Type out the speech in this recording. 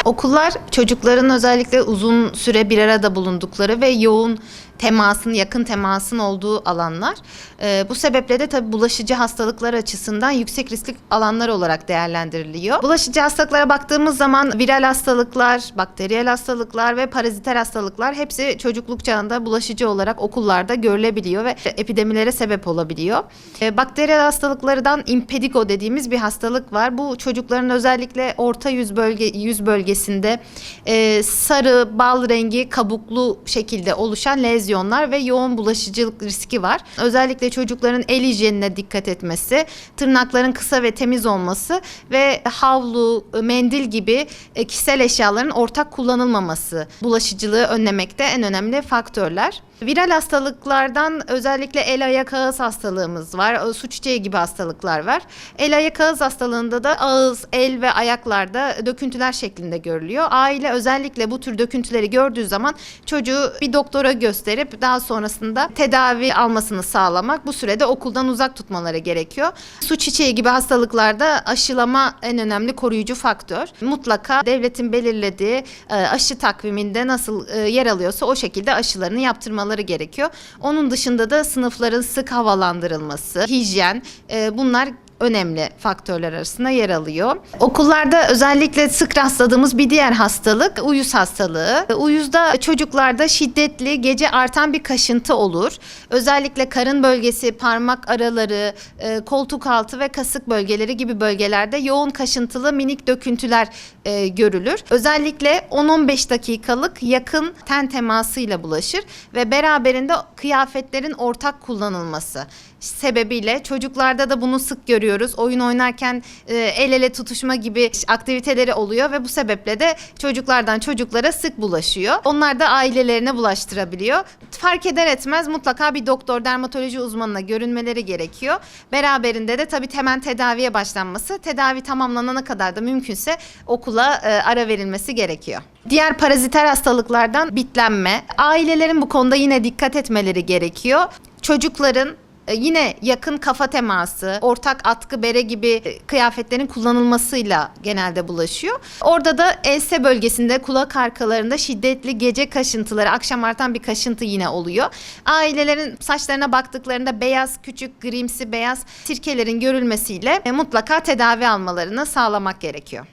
Okullar çocukların özellikle uzun süre bir arada bulundukları ve yoğun temasın, yakın temasın olduğu alanlar. Bu sebeple de tabii bulaşıcı hastalıklar açısından yüksek riskli alanlar olarak değerlendiriliyor. Bulaşıcı hastalıklara baktığımız zaman viral hastalıklar, bakteriyel hastalıklar ve paraziter hastalıklar hepsi çocukluk çağında bulaşıcı olarak okullarda görülebiliyor ve epidemilere sebep olabiliyor. Bakteriyel hastalıklardan impetigo dediğimiz bir hastalık var. Bu çocukların özellikle orta yüz bölgesinde sarı, bal rengi, kabuklu şekilde oluşan lezyonlar ve yoğun bulaşıcılık riski var. Özellikle çocukların el hijyenine dikkat etmesi, tırnakların kısa ve temiz olması ve havlu, mendil gibi kişisel eşyaların ortak kullanılmaması bulaşıcılığı önlemekte en önemli faktörler. Viral hastalıklardan özellikle el ayak ağız hastalığımız var. Su çiçeği gibi hastalıklar var. El ayak ağız hastalığında da ağız, el ve ayaklarda döküntüler şeklinde görülüyor. Aile özellikle bu tür döküntüleri gördüğü zaman çocuğu bir doktora gösterip daha sonrasında tedavi almasını sağlamak, bu sürede okuldan uzak tutmaları gerekiyor. Su çiçeği gibi hastalıklarda aşılama en önemli koruyucu faktör. Mutlaka devletin belirlediği aşı takviminde nasıl yer alıyorsa o şekilde aşılarını yaptırmaları gerekiyor. Onun dışında da sınıfların sık havalandırılması, hijyen, bunlar önemli faktörler arasında yer alıyor. Okullarda özellikle sık rastladığımız bir diğer hastalık uyuz hastalığı. Uyuzda çocuklarda şiddetli, gece artan bir kaşıntı olur. Özellikle karın bölgesi, parmak araları, koltuk altı ve kasık bölgeleri gibi bölgelerde yoğun kaşıntılı minik döküntüler görülür. Özellikle 10-15 dakikalık yakın ten temasıyla bulaşır ve beraberinde kıyafetlerin ortak kullanılması sebebiyle çocuklarda da bunu sık görüyoruz. Oyun oynarken el ele tutuşma gibi aktiviteleri oluyor ve bu sebeple de çocuklardan çocuklara sık bulaşıyor. Onlar da ailelerine bulaştırabiliyor. Fark eder etmez mutlaka bir doktor, dermatoloji uzmanına görünmeleri gerekiyor. Beraberinde de tabii hemen tedaviye başlanması, tedavi tamamlanana kadar da mümkünse okula ara verilmesi gerekiyor. Diğer paraziter hastalıklardan bitlenme. Ailelerin bu konuda yine dikkat etmeleri gerekiyor. Çocukların yine yakın kafa teması, ortak atkı, bere gibi kıyafetlerin kullanılmasıyla genelde bulaşıyor. Orada da ense bölgesinde, kulak arkalarında şiddetli gece kaşıntıları, akşam artan bir kaşıntı yine oluyor. Ailelerin saçlarına baktıklarında beyaz, küçük, grimsi beyaz sirkelerin görülmesiyle mutlaka tedavi almalarını sağlamak gerekiyor.